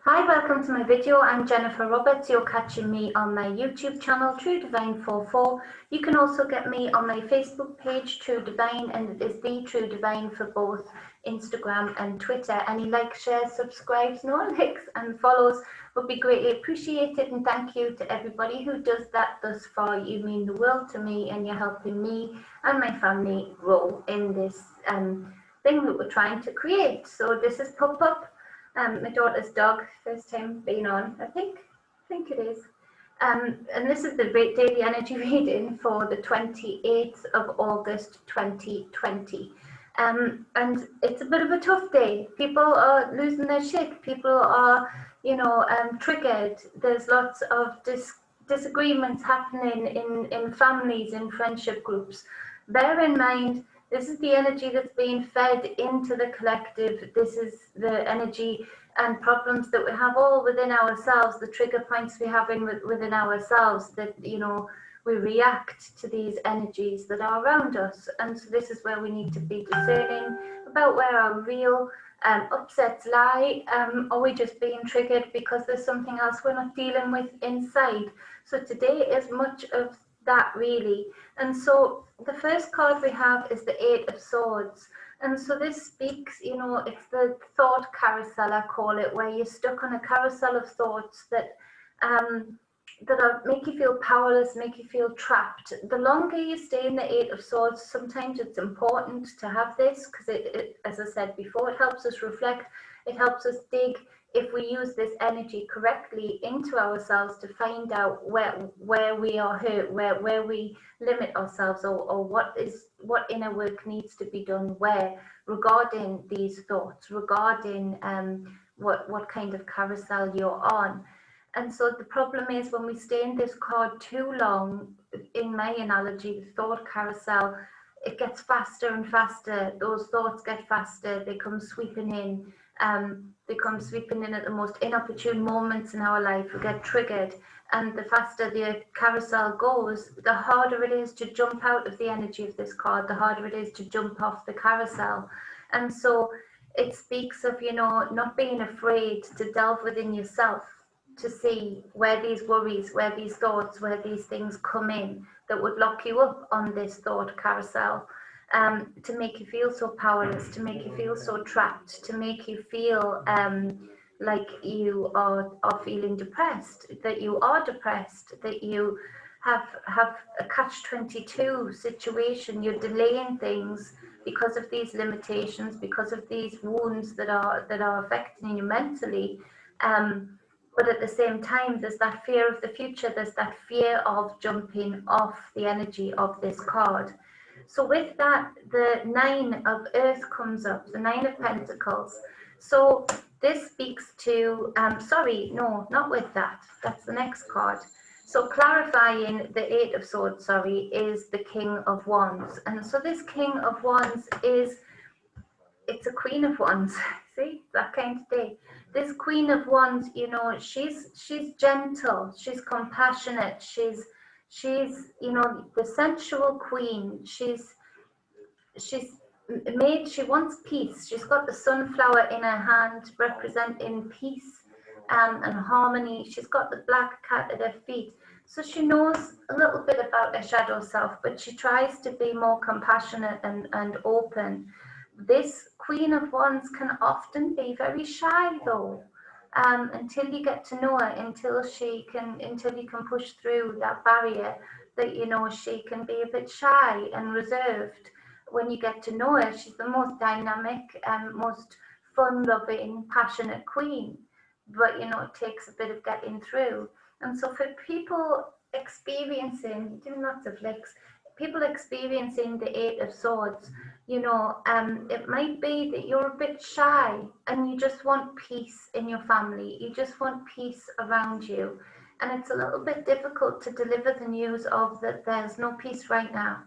Hi, welcome to my video. I'm Jennifer Roberts. You're catching me on my YouTube channel, Truedivine44. You can also get me on my Facebook page, Truedivine, and it is the Truedivine for both Instagram and Twitter. Any likes, shares, subscribes, no likes and follows would be greatly appreciated. And thank you to everybody who does that thus far. You mean the world to me, and you're helping me and my family grow in this thing that we're trying to create. So this is Pup Pup. My daughter's dog, first time being on, I think it is. And this is the daily energy reading for the 28th of August 2020. And it's a bit of a tough day. People are losing their shit. People are, triggered. There's lots of disagreements happening in families, in friendship groups. Bear in mind, this is the energy that's being fed into the collective. This is the energy and problems that we have all within ourselves, the trigger points we have within ourselves, that, we react to these energies that are around us. And so this is where we need to be discerning about where our real upsets lie. Are we just being triggered because there's something else we're not dealing with inside? So today is much of that, really. And so the first card we have is the Eight of Swords. And so this speaks, it's the thought carousel, I call it, where you're stuck on a carousel of thoughts that make you feel powerless, make you feel trapped. The longer you stay in the Eight of Swords, sometimes it's important to have this because it, as I said before, it helps us reflect, it helps us dig, if we use this energy correctly, into ourselves to find out where we are hurt, where we limit ourselves, or what inner work needs to be done where, regarding these thoughts, regarding what kind of carousel you're on. And so the problem is, when we stay in this card too long, in my analogy, the thought carousel, it gets faster and faster. Those thoughts get faster. They come sweeping in. They come sweeping in at the most inopportune moments in our life. We get triggered. And the faster the carousel goes, the harder it is to jump out of the energy of this card, the harder it is to jump off the carousel. And so it speaks of, not being afraid to delve within yourself, to see where these worries, where these thoughts, where these things come in that would lock you up on this thought carousel, to make you feel so powerless, to make you feel so trapped, to make you feel like you are feeling depressed, that you are depressed, that you have a catch-22 situation. You're delaying things because of these limitations, because of these wounds that are affecting you mentally. But at the same time, there's that fear of the future. There's that fear of jumping off the energy of this card. So with that, the Nine of Earth comes up, the Nine of Pentacles. So this speaks to, sorry, no, not with that. That's the next card. So clarifying the Eight of Swords, sorry, is the King of Wands. And so this King of Wands it's a Queen of Wands. See, that kind of day. This Queen of Wands, she's gentle, she's compassionate, she's the sensual queen. She wants peace. She's got the sunflower in her hand, representing peace and harmony. She's got the black cat at her feet. So she knows a little bit about her shadow self, but she tries to be more compassionate and open. This Queen of Wands can often be very shy, though, until you get to know her, until you can push through that barrier, that she can be a bit shy and reserved. When you get to know her, she's the most dynamic and most fun-loving, passionate queen. But it takes a bit of getting through. And so for people experiencing, doing lots of licks, people experiencing the Eight of Swords, it might be that you're a bit shy and you just want peace in your family. You just want peace around you. And it's a little bit difficult to deliver the news of that there's no peace right now.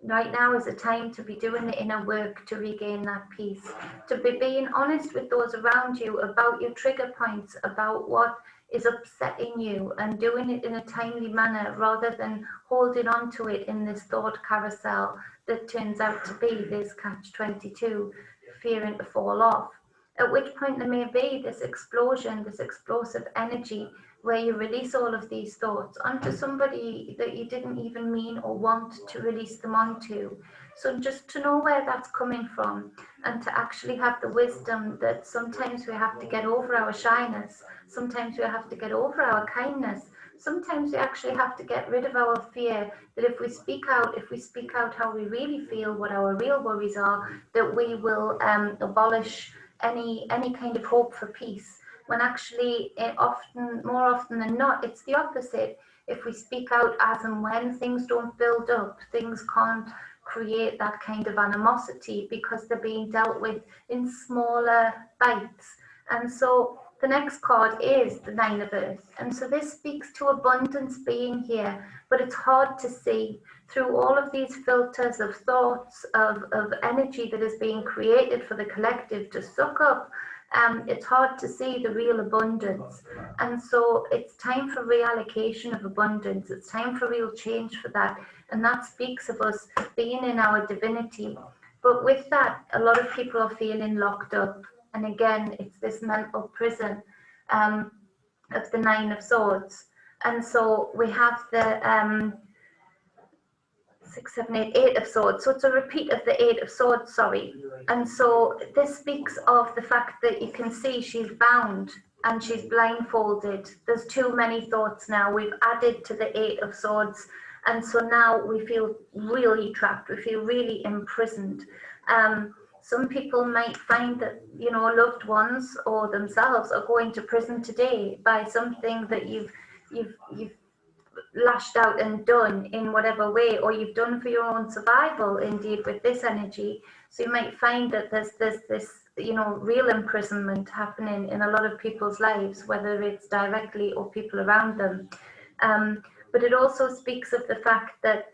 Right now is a time to be doing the inner work to regain that peace, to be being honest with those around you about your trigger points, about what is upsetting you, and doing it in a timely manner rather than holding on to it in this thought carousel that turns out to be this catch-22, fearing to fall off. at which point there may be this explosion, this explosive energy, where you release all of these thoughts onto somebody that you didn't even mean or want to release them onto. So just to know where that's coming from, and to actually have the wisdom that sometimes we have to get over our shyness, sometimes we have to get over our kindness, sometimes we actually have to get rid of our fear, that if we speak out how we really feel, what our real worries are, that we will abolish any kind of hope for peace, when actually more often than not, it's the opposite. If we speak out as and when things don't build up, things can't create that kind of animosity, because they're being dealt with in smaller bites. And so the next card is the Nine of Earth. And so this speaks to abundance being here, but it's hard to see through all of these filters of thoughts, of energy that is being created for the collective to suck up. It's hard to see the real abundance. And so it's time for reallocation of abundance. It's time for real change for that. And that speaks of us being in our divinity. But with that, a lot of people are feeling locked up. And again, it's this mental prison of the Nine of Swords. And so we have the 6, 7, 8, 8 of Swords. So it's a repeat of the 8 of Swords, sorry. And so this speaks of the fact that you can see she's bound and she's blindfolded. There's too many thoughts now. We've added to the 8 of Swords. And so now we feel really trapped. We feel really imprisoned. Some people might find that, you know, loved ones or themselves are going to prison today by something that you've lashed out and done in whatever way, or you've done for your own survival, indeed, with this energy. So you might find that there's this, you know, real imprisonment happening in a lot of people's lives, whether it's directly or people around them. But it also speaks of the fact that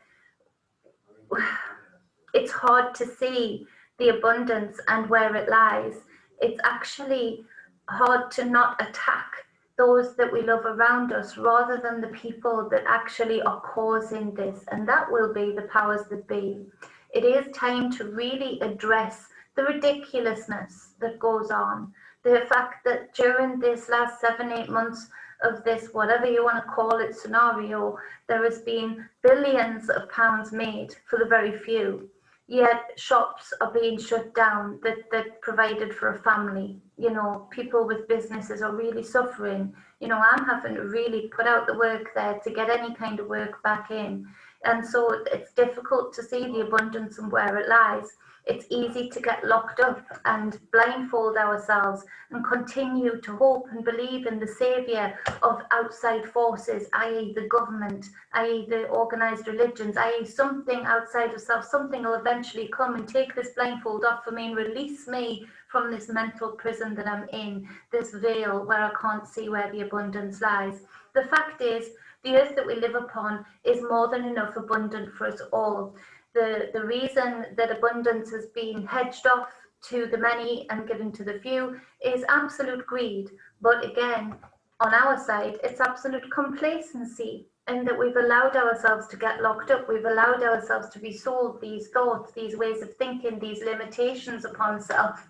it's hard to see the abundance and where it lies. It's actually hard to not attack those that we love around us, rather than the people that actually are causing this, and that will be the powers that be. It is time to really address the ridiculousness that goes on, the fact that during this last 7, 8 months of this, whatever you want to call it, scenario, there has been billions of pounds made for the very few. Yet shops are being shut down that provided for a family. You know, people with businesses are really suffering. You know, I'm having to really put out the work there to get any kind of work back in. And so it's difficult to see the abundance and where it lies. It's easy to get locked up and blindfold ourselves and continue to hope and believe in the saviour of outside forces, i.e. the government, i.e. the organised religions, i.e. something outside of self. Something will eventually come and take this blindfold off for me and release me from this mental prison that I'm in, this veil where I can't see where the abundance lies. The fact is, the earth that we live upon is more than enough abundant for us all. The reason that abundance has been hedged off to the many and given to the few is absolute greed. But again, on our side, it's absolute complacency, and that we've allowed ourselves to get locked up. We've allowed ourselves to be sold these thoughts, these ways of thinking, these limitations upon self.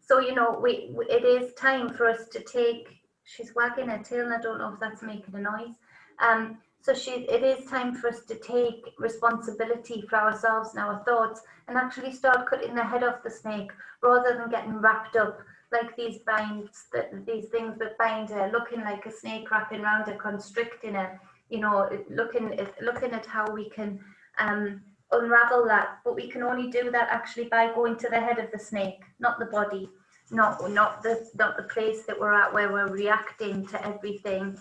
So, you know, it is time for us to take, she's wagging her tail, and I don't know if that's making a noise. So it is time for us to take responsibility for ourselves and our thoughts, and actually start cutting the head off the snake, rather than getting wrapped up like these binds, these things that bind her, looking like a snake wrapping around her, constricting her. You know, looking at how we can unravel that, but we can only do that actually by going to the head of the snake, not the body, not the place that we're at where we're reacting to everything.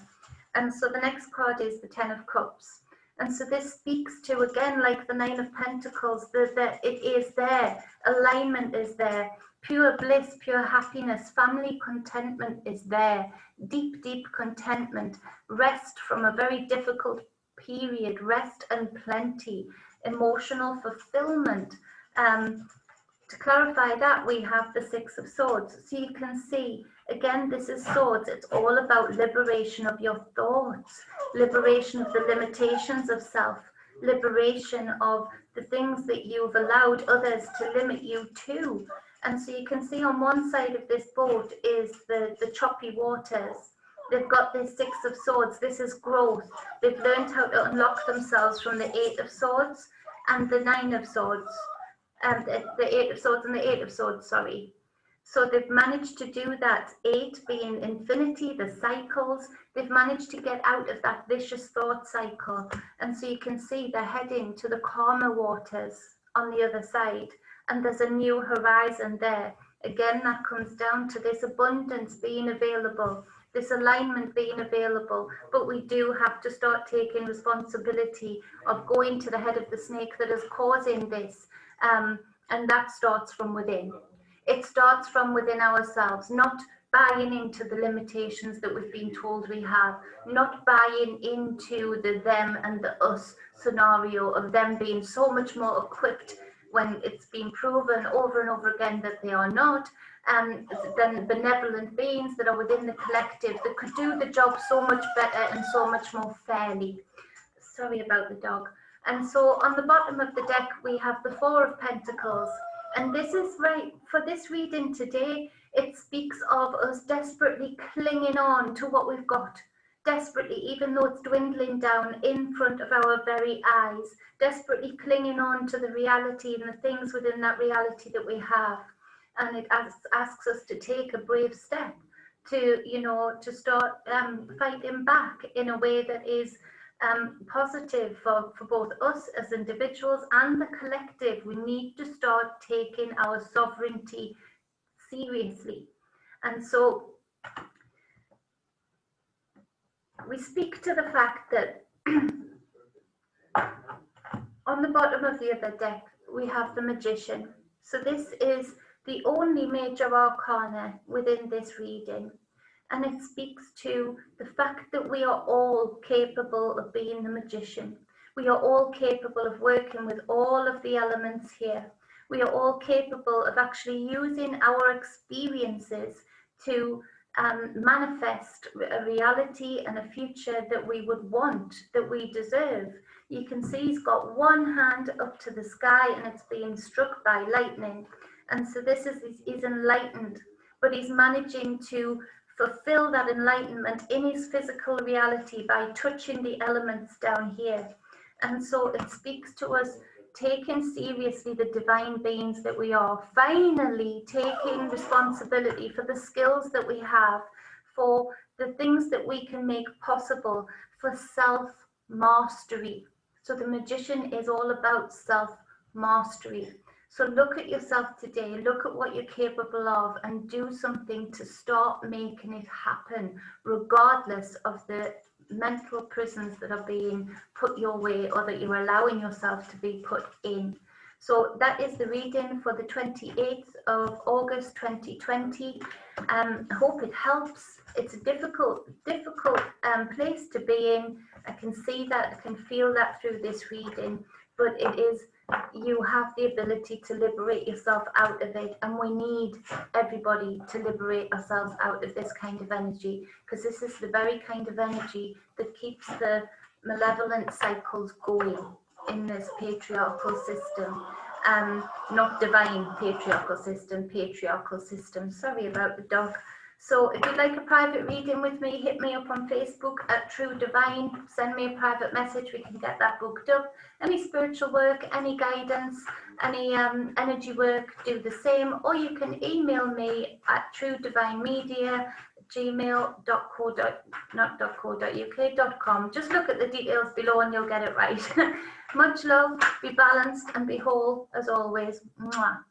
And so the next card is the 10 of Cups. And so this speaks to, again, like the 9 of Pentacles, that it is there, alignment is there, pure bliss, pure happiness, family contentment is there, deep, deep contentment, rest from a very difficult period, rest and plenty, emotional fulfillment. To clarify that, we have the 6 of Swords. So you can see, again, this is swords. It's all about liberation of your thoughts, liberation of the limitations of self, liberation of the things that you've allowed others to limit you to. And so you can see on one side of this boat is the choppy waters. They've got this 6 of Swords. This is growth. They've learned how to unlock themselves from the 8 of Swords and the 9 of Swords. The 8 of Swords and the 8 of Swords, sorry. So they've managed to do that. 8 being infinity, the cycles. They've managed to get out of that vicious thought cycle. And so you can see they're heading to the calmer waters on the other side. And there's a new horizon there. Again, that comes down to this abundance being available, this alignment being available. But we do have to start taking responsibility of going to the head of the snake that is causing this. And that starts from within. It starts from within ourselves, not buying into the limitations that we've been told we have, not buying into the them and the us scenario of them being so much more equipped when it's been proven over and over again that they are not, than benevolent beings that are within the collective that could do the job so much better and so much more fairly. Sorry about the dog. And so on the bottom of the deck, we have the 4 of Pentacles. And this is right, for this reading today, it speaks of us desperately clinging on to what we've got. Desperately, even though it's dwindling down in front of our very eyes, desperately clinging on to the reality and the things within that reality that we have. And it asks us to take a brave step to, to start fighting back in a way that is positive for both us as individuals and the collective. We need to start taking our sovereignty seriously. And so we speak to the fact that on the bottom of the other deck, we have the Magician. So this is the only major arcana within this reading. And it speaks to the fact that we are all capable of being the magician. We are all capable of working with all of the elements here. We are all capable of actually using our experiences to manifest a reality and a future that we would want, that we deserve. You can see he's got one hand up to the sky and it's being struck by lightning. And so this is, he's enlightened, but he's managing to fulfill that enlightenment in his physical reality by touching the elements down here. And so it speaks to us taking seriously the divine beings that we are, finally taking responsibility for the skills that we have, for the things that we can make possible, for self-mastery. So the Magician is all about self-mastery. So look at yourself today, look at what you're capable of, and do something to start making it happen, regardless of the mental prisons that are being put your way or that you're allowing yourself to be put in. So that is the reading for the 28th of August 2020. I hope it helps. It's a difficult place to be in. I can see that, I can feel that through this reading, but it is, you have the ability to liberate yourself out of it, and we need everybody to liberate ourselves out of this kind of energy, because this is the very kind of energy that keeps the malevolent cycles going in this patriarchal system. Not divine patriarchal system. Sorry about the dog. So if you'd like a private reading with me, hit me up on Facebook at True Divine. Send me a private message. We can get that booked up. Any spiritual work, any guidance, any energy work, do the same. Or you can email me at truedivinemedia@gmail.co.uk.com. Just look at the details below and you'll get it right. Much love, be balanced and be whole as always. Mwah.